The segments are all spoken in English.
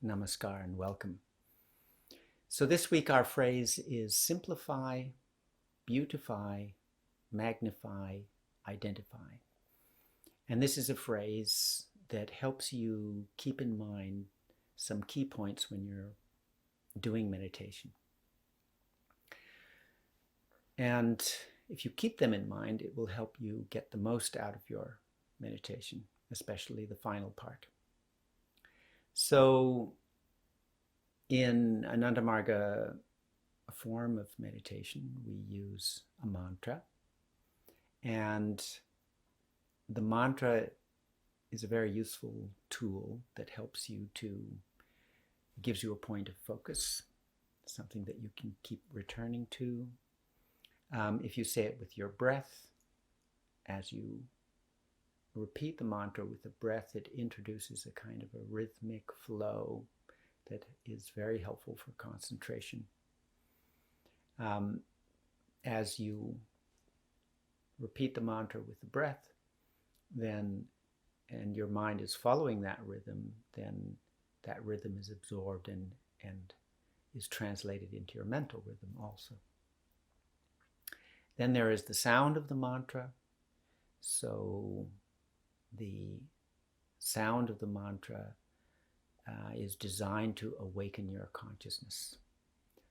Namaskar and welcome. So this week our phrase is simplify, beautify, magnify, identify. And this is a phrase that helps you keep in mind some key points when you're doing meditation. And if you keep them in mind, it will help you get the most out of your meditation, especially the final part. So in Ananda Marga, a form of meditation, we use a mantra. And the mantra is a very useful tool that helps you gives you a point of focus, something that you can keep returning to. If you say it with your breath, as you repeat the mantra with the breath, it introduces a kind of a rhythmic flow that is very helpful for concentration. As you repeat the mantra with the breath, and your mind is following that rhythm, then that rhythm is absorbed and is translated into your mental rhythm also. Then there is the sound of the mantra. So the sound of the mantra is designed to awaken your consciousness.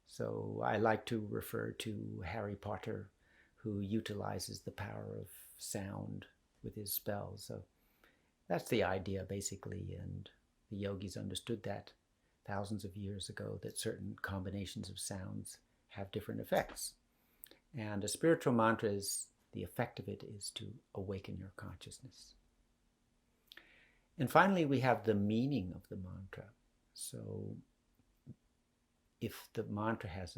So I like to refer to Harry Potter, who utilizes the power of sound with his spells. So that's the idea, basically, and the yogis understood that thousands of years ago, that certain combinations of sounds have different effects. And a spiritual mantra the effect of it is to awaken your consciousness. And finally, we have the meaning of the mantra. So if the mantra has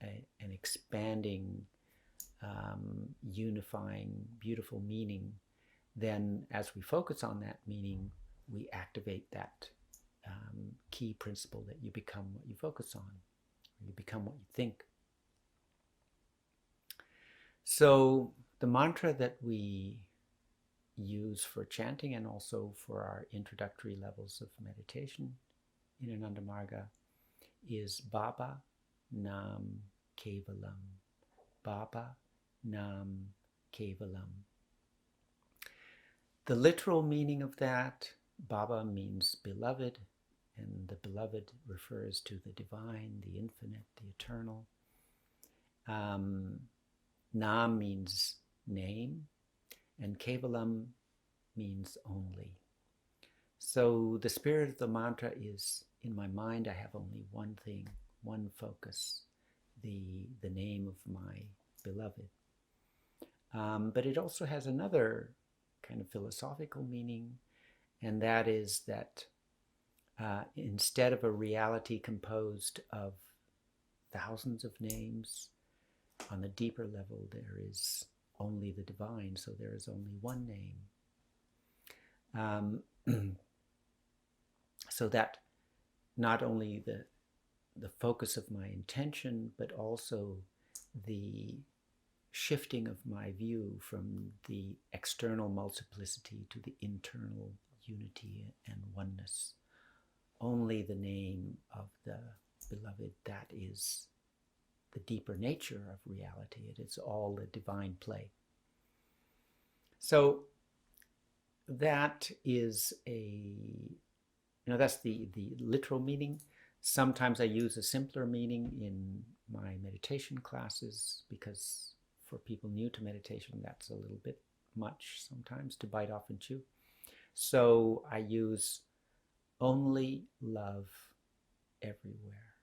an expanding, unifying, beautiful meaning, then as we focus on that meaning, we activate that key principle that you become what you focus on, or you become what you think. So the mantra that we use for chanting and also for our introductory levels of meditation in Ananda Marga is Baba Nam Kevalam. Baba Nam Kevalam. The literal meaning of that, Baba means beloved, and the beloved refers to the divine, the infinite, the eternal. Nam means name, and Kevalam means only. So the spirit of the mantra is, in my mind, I have only one thing, one focus, the name of my beloved. But it also has another kind of philosophical meaning, and that is that instead of a reality composed of thousands of names, on a deeper level there is only the divine, so there is only one name. So that not only the focus of my intention, but also the shifting of my view from the external multiplicity to the internal unity and oneness. Only the name of the beloved, that is the deeper nature of reality. It is all the divine play. So that is that's the literal meaning. Sometimes I use a simpler meaning in my meditation classes, because for people new to meditation, that's a little bit much sometimes to bite off and chew. So I use only love everywhere.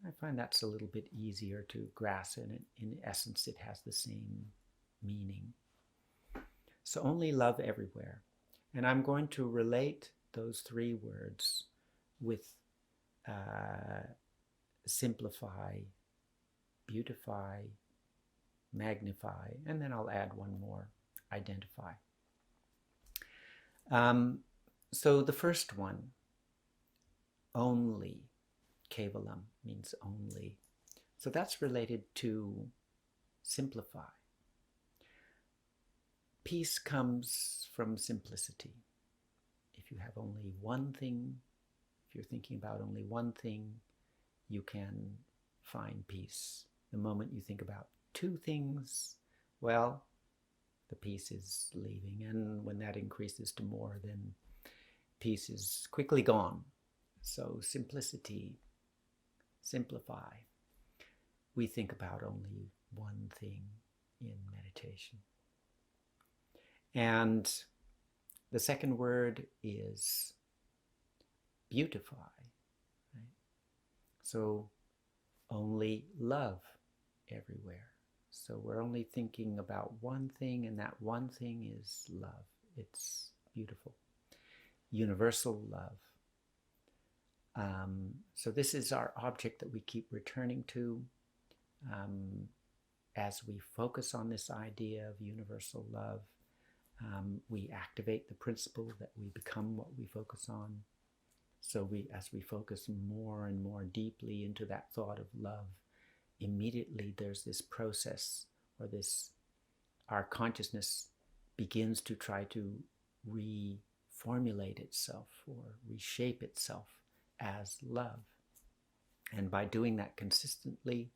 I find that's a little bit easier to grasp, and in essence it has the same meaning. So only love everywhere. And I'm going to relate those three words with simplify, beautify, magnify, and then I'll add one more, identify. So the first one, only, Kevalam means only. So that's related to simplify. Peace comes from simplicity. If you have only one thing, If you're thinking about only one thing, you can find peace. The moment you think about two things, well, the peace is leaving. And when that increases to more, then peace is quickly gone. So simplicity, simplify. We think about only one thing in meditation. And the second word is beautify. Right? So only love everywhere. So we're only thinking about one thing, and that one thing is love. It's beautiful. Universal love. So this is our object that we keep returning to as we focus on this idea of universal love. We activate the principle that we become what we focus on. So as we focus more and more deeply into that thought of love, immediately there's this process, or our consciousness begins to try to reformulate itself or reshape itself as love. And by doing that consistently,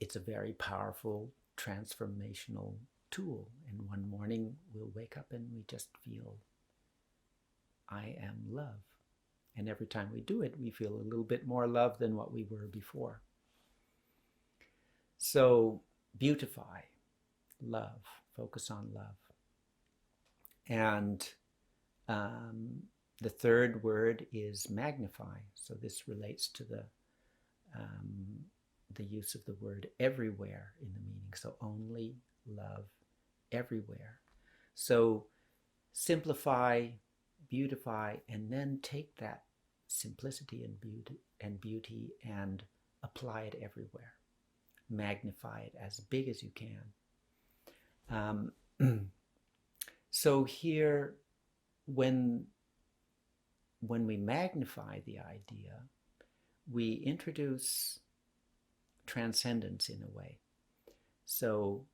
it's a very powerful transformational tool. And one morning we'll wake up and we just feel, I am love. And every time we do it, we feel a little bit more love than what we were before. So beautify, love, focus on love. And the third word is magnify. So this relates to the use of the word everywhere in the meaning. So only love everywhere. So simplify, beautify, and then take that simplicity and beauty and apply it everywhere. Magnify it as big as you can. So here, when we magnify the idea, we introduce transcendence in a way. So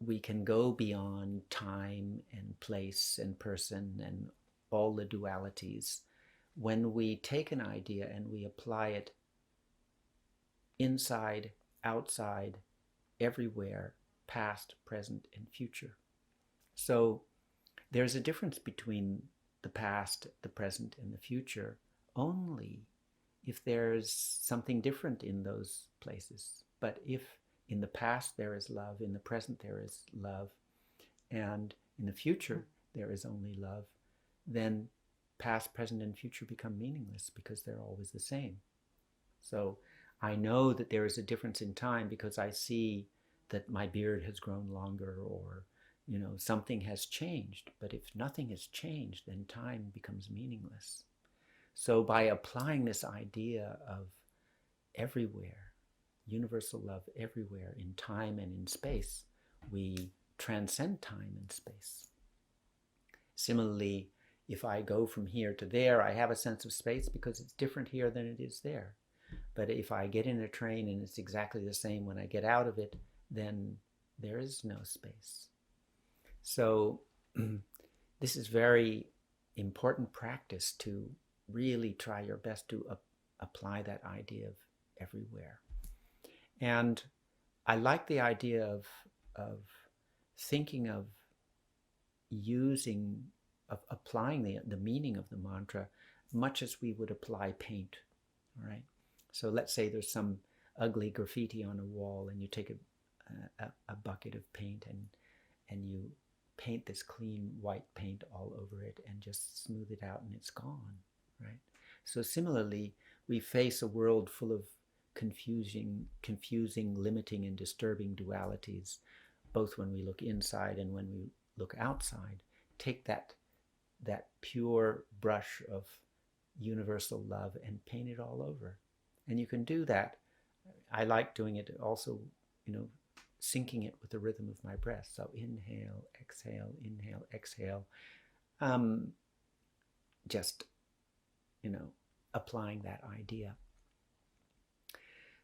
we can go beyond time and place and person and all the dualities when we take an idea and we apply it inside, outside, everywhere, past, present, and future. So there's a difference between the past, the present, and the future only if there's something different in those places. But if in the past there is love, in the present there is love, and in the future there is only love, then past, present, and future become meaningless because they're always the same. So I know that there is a difference in time because I see that my beard has grown longer, or something has changed. But if nothing has changed, then time becomes meaningless. So by applying this idea of everywhere, universal love everywhere, in time and in space, we transcend time and space. Similarly, if I go from here to there, I have a sense of space because it's different here than it is there. But if I get in a train and it's exactly the same when I get out of it, then there is no space. So this is very important practice to really try your best to apply that idea of everywhere. And I like the idea of thinking of applying the meaning of the mantra much as we would apply paint. All right. So let's say there's some ugly graffiti on a wall, and you take a bucket of paint and you paint this clean white paint all over it and just smooth it out, and it's gone, right? So similarly, we face a world full of confusing, limiting, and disturbing dualities, both when we look inside and when we look outside. Take that pure brush of universal love and paint it all over. And you can do that. I like doing it also, syncing it with the rhythm of my breath. So inhale, exhale, inhale, exhale. Just, applying that idea.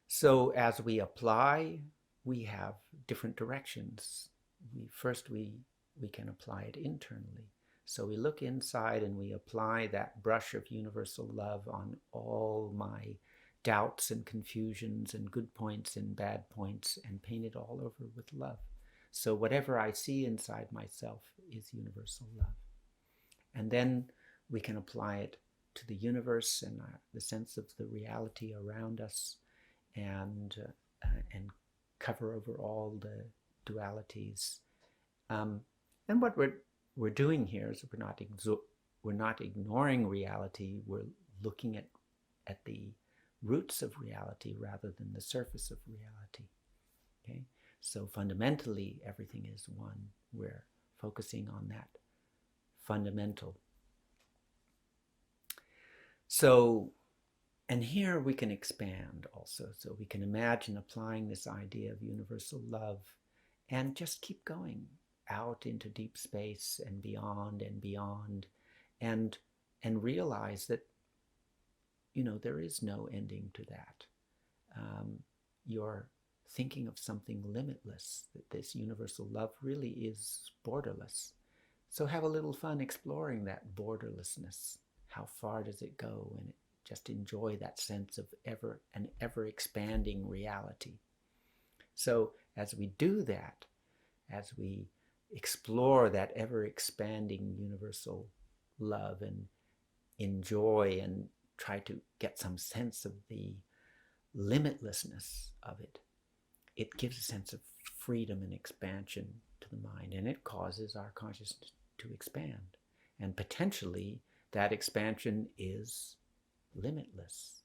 So as we apply, we have different directions. We can apply it internally. So we look inside and we apply that brush of universal love on all my doubts and confusions and good points and bad points, and paint it all over with love. So whatever I see inside myself is universal love. And then we can apply it to the universe and the sense of the reality around us, and cover over all the dualities. And what we're doing here is we're not ignoring reality. We're looking at the roots of reality rather than the surface of reality. Okay, so fundamentally everything is one. We're focusing on that fundamental. So, and here we can expand also. So we can imagine applying this idea of universal love and just keep going out into deep space and beyond, and realize that, there is no ending to that. You're thinking of something limitless, that this universal love really is borderless. So have a little fun exploring that borderlessness. How far does it go? And just enjoy that sense of an ever expanding reality. So as we do that, as we explore that ever expanding universal love and enjoy and try to get some sense of the limitlessness of it, it gives a sense of freedom and expansion to the mind, and it causes our consciousness to expand. And potentially that expansion is limitless.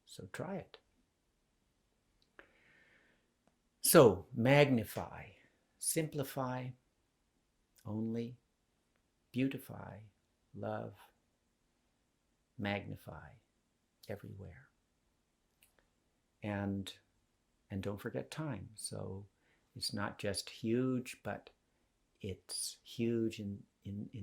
So try it. So magnify, simplify, only, beautify, love, magnify everywhere. And don't forget time. So it's not just huge, but it's huge in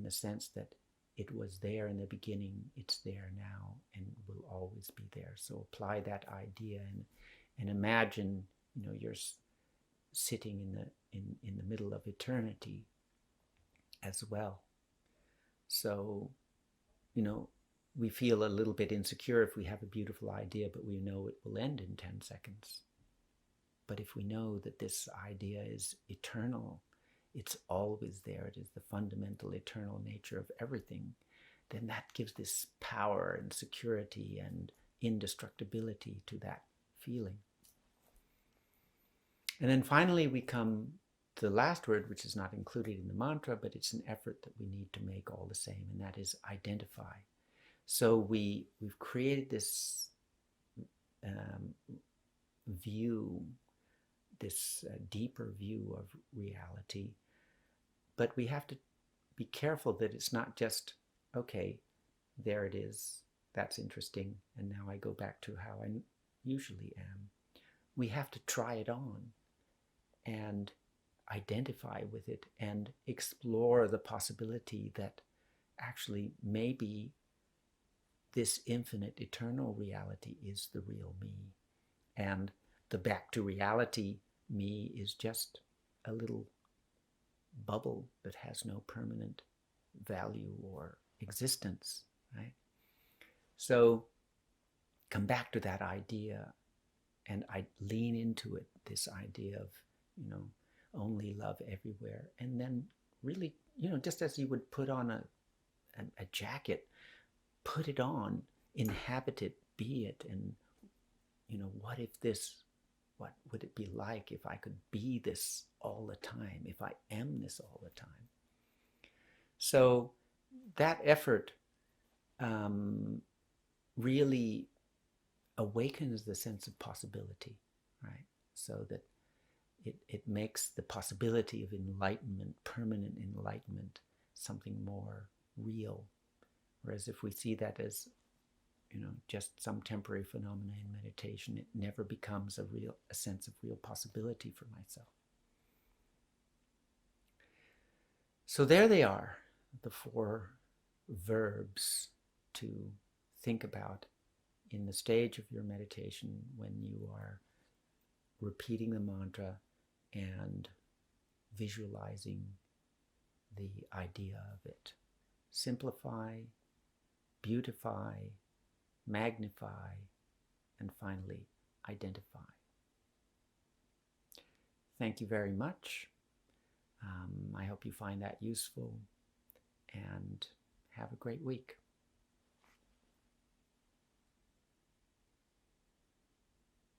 the sense that it was there in the beginning, it's there now, and will always be there. So apply that idea and imagine, you're sitting in the middle of eternity as well. So, we feel a little bit insecure if we have a beautiful idea, but we know it will end in 10 seconds. But if we know that this idea is eternal, it's always there, it is the fundamental eternal nature of everything, then that gives this power and security and indestructibility to that feeling. And then finally we come to the last word, which is not included in the mantra, but it's an effort that we need to make all the same, and that is identify. So we've created this view, this deeper view of reality, but we have to be careful that it's not just, okay, there it is, that's interesting, and now I go back to how I usually am. We have to try it on and identify with it and explore the possibility that actually maybe this infinite eternal reality is the real me, and the back to reality me is just a little bubble that has no permanent value or existence, right? So come back to that idea, and I lean into it, this idea of, only love everywhere. And then really, just as you would put on a jacket, put it on, inhabit it, be it, and, what would it be like if I could be this all the time, if I am this all the time? So that effort really awakens the sense of possibility, right? So that it makes the possibility of enlightenment, permanent enlightenment, something more real. Whereas if we see that as, just some temporary phenomena in meditation, it never becomes a sense of real possibility for myself. So there they are, the 4 verbs to think about in the stage of your meditation when you are repeating the mantra and visualizing the idea of it. Simplify, beautify, magnify, and finally identify. Thank you very much. I hope you find that useful, and have a great week.